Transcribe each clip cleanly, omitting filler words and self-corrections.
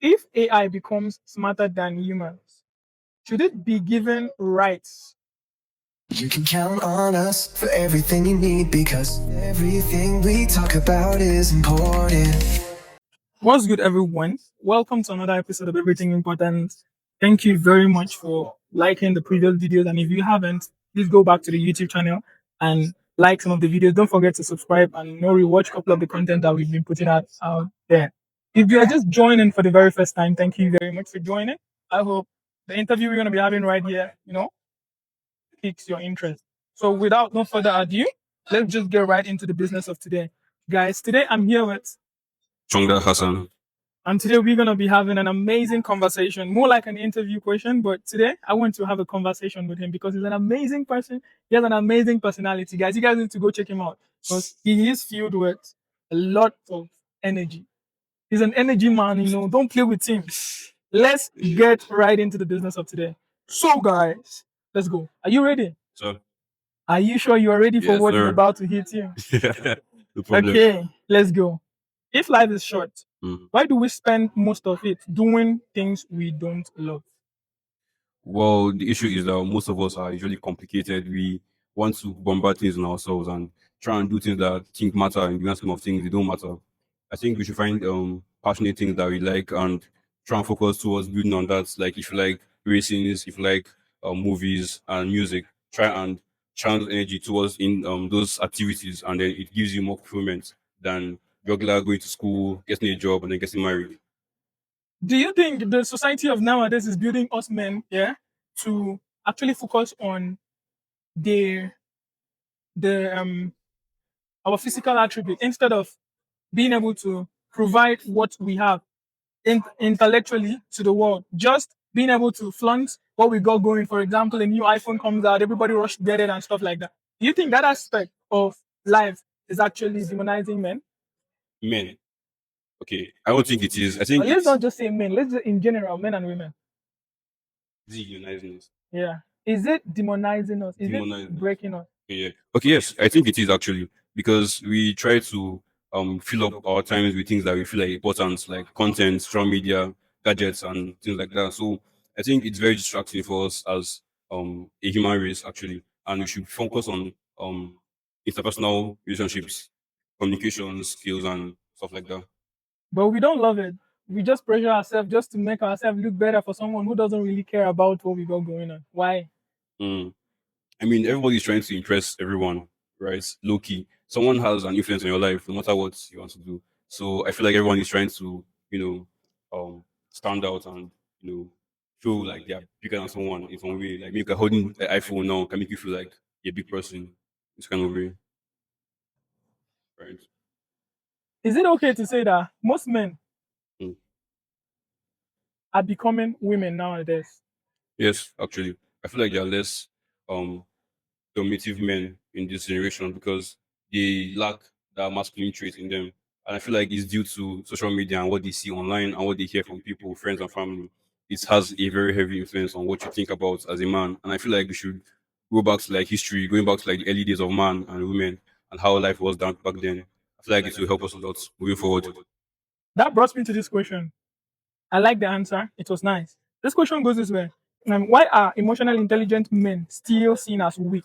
If AI becomes smarter than humans, should it be given rights? You can count on us for everything you need because everything we talk about is important. What's good, everyone? Welcome to another episode of Everything Important. Thank you very much for liking the previous videos. And if you haven't, please go back to the YouTube channel and like some of the videos. Don't forget to subscribe and rewatch a couple of the content that we've been putting out there. If you are just joining for the very first time, thank you very much for joining. I hope the interview we're going to be having right here, piques your interest. So without no further ado, let's just get right into the business of today. Guys, today I'm here with SHONGA HASSAN. and today we're gonna be having an amazing conversation, more like an interview question. But today I want to have a conversation with him because he's an amazing person. He has an amazing personality, guys. You guys need to go check him out because he is filled with a lot of energy. He's an energy man, Don't play with him. Let's get right into the business of today. So, guys, let's go. Are you ready? So, Are you sure you are ready for yes, what is sir. about to hit you? No problem. Okay, let's go. If life is short, Mm. why do we spend most of it doing things we don't love? Well, the issue is that most of us are usually complicated. We want to bombard things in ourselves and try and do things that think matter in the grand scheme of things, they don't matter. I think we should find passionate things that we like and try and focus towards building on that. Like if you like racing, if you like movies and music, try and channel energy towards in those activities, and then it gives you more fulfillment than regular going to school, getting a job, and then getting married. Do you think the society of nowadays is building us men, to actually focus on the the our physical attribute instead of being able to provide what we have intellectually to the world? Just being able to flaunt what we got going. For example, a new iPhone comes out, everybody rush to get it and stuff like that. Do you think that aspect of life is actually demonizing men? Men. Okay, I don't think it is. I Or think let's it's not just say men, let's say in general, men and women. dehumanizing us, Yeah. Is it demonizing us? Is it demonizing us. breaking us? Yeah. Okay, yes, I think it is actually because we try to fill up our times with things that we feel like important, like content, social media, gadgets, and things like that. So I think it's very distracting for us as a human race actually, and we should focus on interpersonal relationships, communication skills, and stuff like that. But we don't love it. We just pressure ourselves just to make ourselves look better for someone who doesn't really care about what we got going on. Why? Mm. I mean, everybody's trying to impress everyone, right? Low key. Someone has an influence on your life, no matter what you want to do. So I feel like everyone is trying to, stand out and, feel like they're bigger than someone in some way. Like maybe holding the iPhone now can make you feel like you're a big person. It's kind of way, right? Is it okay to say that most men Mm. are becoming women nowadays? Yes, actually. I feel like there are less um dominative men in this generation because they lack that masculine trait in them. And I feel like it's due to social media and what they see online and what they hear from people, friends and family. It has a very heavy influence on what you think about as a man. And I feel like we should go back to like history, going back to like the early days of man and women and how life was done back then. I feel like it will help us a lot moving forward. That brought me to this question. I like the answer. It was nice. This question goes this way. Why are emotional intelligent men still seen as weak?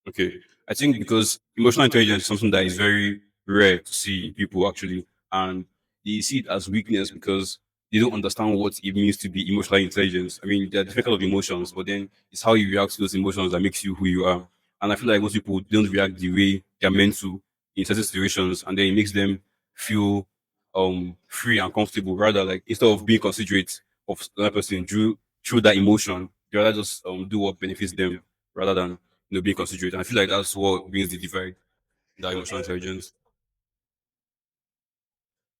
Okay. I think because emotional intelligence is something that is very rare to see in people actually. And they see it as weakness because they don't understand what it means to be emotional intelligence. I mean, there are different kind of emotions, but then it's how you react to those emotions that makes you who you are. And I feel like most people don't react the way they're meant to in certain situations, and then it makes them feel free and comfortable. Rather, like instead of being considerate of another person through that emotion, they rather just do what benefits them rather than being considerate. And I feel like that's what brings the divide, that emotional intelligence.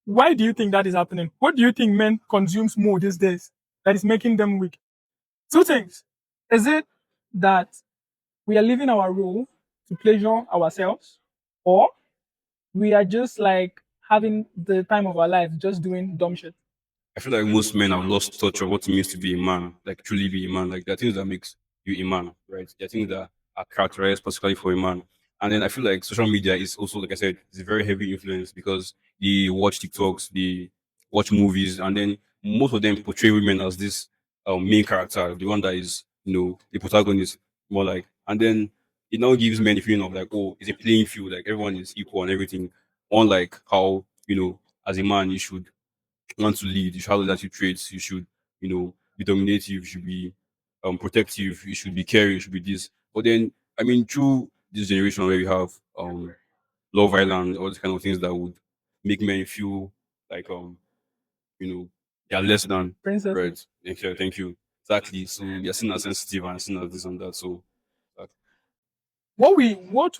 Why do you think that is happening? What do you think men consumes more these days that is making them weak? Two things. Is it that we are living our role to pleasure ourselves, or we are just like having the time of our life just doing dumb shit? I feel like most men have lost touch of what it means to be a man, like truly be a man. Like there are things that makes you a man, right? There are things that are characterized particularly for a man. And then I feel like social media is also, like I said, it's a very heavy influence because they watch TikToks, they watch movies, and then most of them portray women as this main character, the one that is, the protagonist, more like, and then it now gives men the feeling of like, oh, it's a playing field, like everyone is equal and everything. Unlike how, as a man, you should want to lead, you should have leadership traits, you should, be dominative, you should be protective, you should be caring, you should be this. But then, I mean, through this generation where we have Love Island, all these kind of things that would make men feel like you know, they are less than, Princess. right. Thank you. Exactly. So you're seen as sensitive and seen as this and that. So What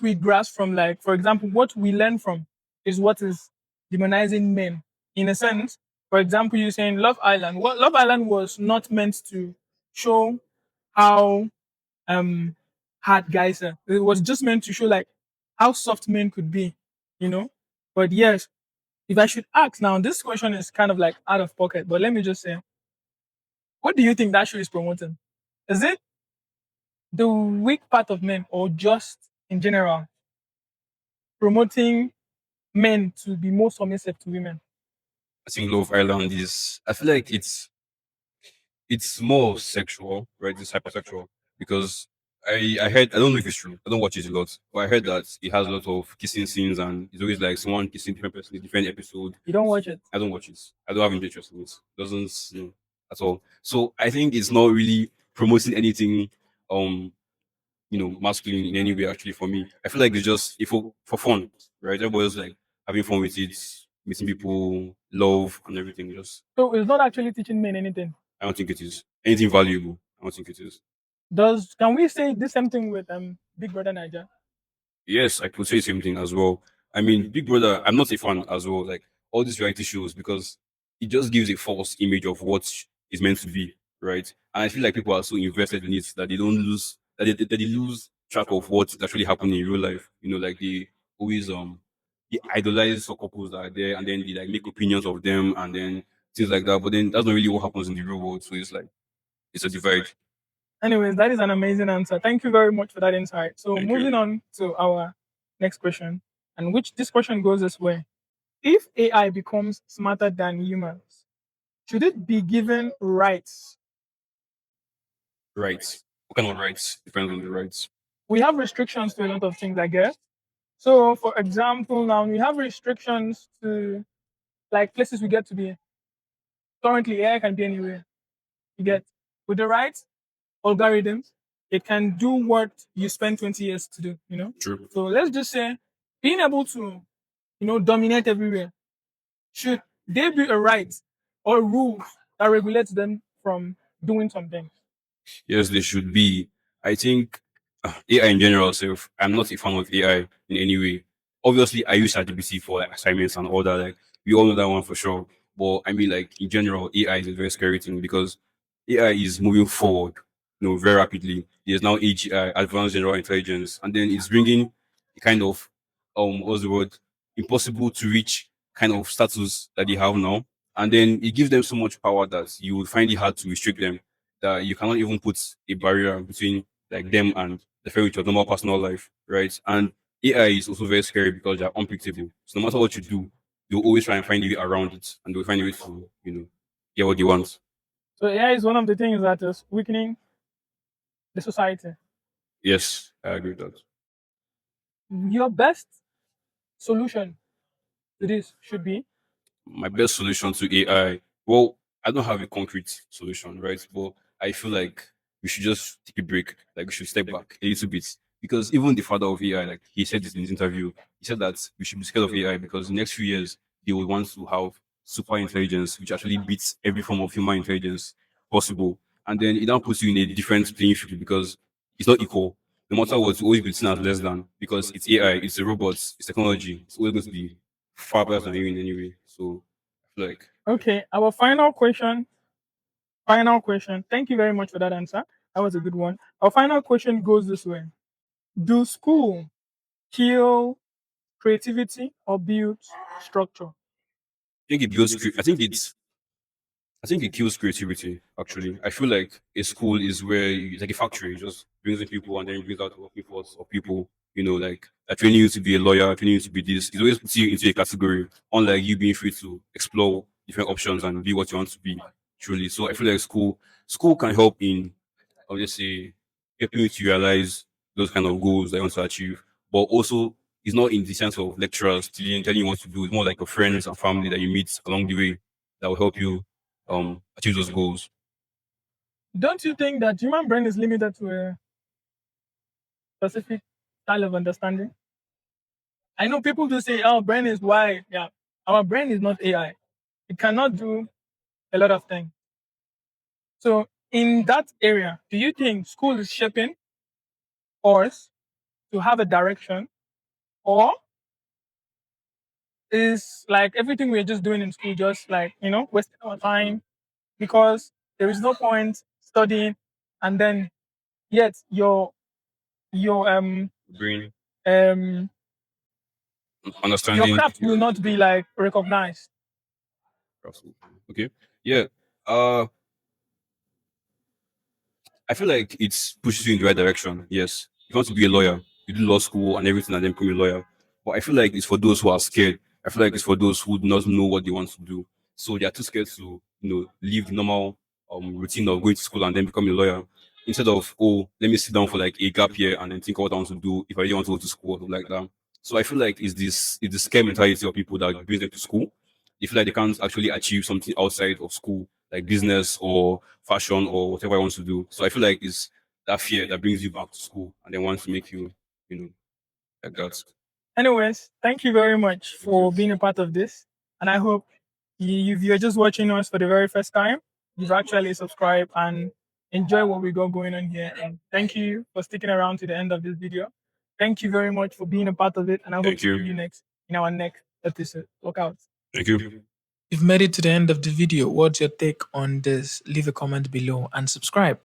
we grasp from, like, for example, what we learn from is what is demonizing men. In a sense, for example, you're saying Love Island. What Love Island was not meant to show how um hard guys are. It was just meant to show like how soft men could be, you know. But yes, if I should ask now, this question is kind of like out of pocket, but let me just say, what do you think that show is promoting? Is it the weak part of men, or just in general promoting men to be more submissive to women? I think Love Island is, I feel like it's more sexual, right? It's hypersexual because I heard, I don't know if it's true. I don't watch it a lot, but I heard that it has a lot of kissing scenes and it's always like someone kissing different person in different episode. You don't watch it. I don't watch it. I don't have any interest in it. Doesn't, at all. So I think it's not really promoting anything um masculine in any way actually for me. I feel like it's just if for fun, right? Everybody's like having fun with it, meeting people, love and everything. Just So it's not actually teaching men anything. I don't think it is anything valuable. I don't think it is. Can we say the same thing with Big Brother Niger? Yes, I could say the same thing as well. I mean, Big Brother, I'm not a fan as well. Like all these reality shows, because it just gives a false image of what is meant to be, right? And I feel like people are so invested in it that they don't lose that they lose track of what's actually happening in real life. Like they always they idolize some couples that are there, and then they like make opinions of them, and then things like that. But then that's not really what happens in the real world. So it's like it's a divide. Anyways, that is an amazing answer. Thank you very much for that insight. So Thank you. moving on to our next question, and which this question goes this way: if AI becomes smarter than humans, should it be given rights? Rights. What kind of rights? Depends on the rights. We have restrictions to a lot of things, I guess. So, for example, now we have restrictions to like places we get to be. Currently, AI can be anywhere. You get with the right algorithms, it can do what you spend 20 years to do. True. So let's just say being able to, dominate everywhere. Should there be a right or rules that regulates them from doing something? Yes, they should be. I think AI in general, so I'm not a fan of AI in any way. Obviously, I use ChatGPT for like assignments and all that. Like we all know that one for sure. But I mean, like in general, AI is a very scary thing because AI is moving forward, very rapidly. There's now AGI, advanced general intelligence, and then it's bringing a kind of what's the word, impossible to reach kind of status that they have now, and then it gives them so much power that you will find it hard to restrict them. That you cannot even put a barrier between like them and the fair with your normal personal life, right? And AI is also very scary because they're unpredictable. So no matter what you do, they'll always try and find a way around it, and they'll find a way to, get what they want. So AI is one of the things that is weakening the society. Yes, I agree with that. Your best solution to this should be My best solution to AI, well, I don't have a concrete solution, right? But I feel like we should just take a break. Like we should step back a little bit. Because even the father of AI, like he said this in his interview, he said that we should be scared of AI because in the next few years, they will want to have super intelligence, which actually beats every form of human intelligence possible. And then it now puts you in a different playing field because it's not equal. No matter what, it's always be seen as less than because it's AI, it's a robot, it's technology. It's always going to be far better than you in any way. So I feel like okay. Our final question. Final question. Thank you very much for that answer. That was a good one. Our final question goes this way: do school kill creativity or build structure? I think it kills creativity. Actually, I feel like a school is where it's like a factory. It just brings in people and then brings out the working force of people. Like training you to be a lawyer, training you to be this. It always puts you into a category. Unlike you being free to explore different options and be what you want to be truly. So I feel like school can help in, I would just say, helping you to realize those kind of goals that you want to achieve. But also, it's not in the sense of lecturers telling you what to do. It's more like your friends and family that you meet along the way that will help you achieve those goals. Don't you think that human brain is limited to a specific style of understanding? I know people do say, "Oh, brain is why." Yeah, our brain is not AI. It cannot do a lot of things. So, in that area, do you think school is shaping us to have a direction, or is like everything we're just doing in school just like wasting our time because there is no point studying, and then yet your Brain um your understanding. craft will not be like recognized. Okay. Yeah. Uh, I feel like it pushes you in the right direction. Yes. If you want to be a lawyer, you do law school and everything and then become a lawyer. But I feel like it's for those who are scared. I feel like it's for those who do not know what they want to do. So they are too scared to, leave the normal routine of going to school and then become a lawyer. Instead of, oh, let me sit down for like a gap year and then think of what I want to do if I really want to go to school or something like that. So I feel like it's the scare mentality of people that brings them to school. They feel like they can't actually achieve something outside of school, like business or fashion or whatever I want to do. So I feel like it's that fear that brings you back to school and then wants to make you, like that. Anyways, thank you very much Thank you. for being a part of this, and I hope if you're just watching us for the very first time, you've actually subscribed and enjoy what we got going on here. And thank you for sticking around to the end of this video. Thank you very much for being a part of it, and I hope Thank to see you. you next in our next episode. Look out. Thank you. You've made it to the end of the video. What's your take on this? Leave a comment below and subscribe.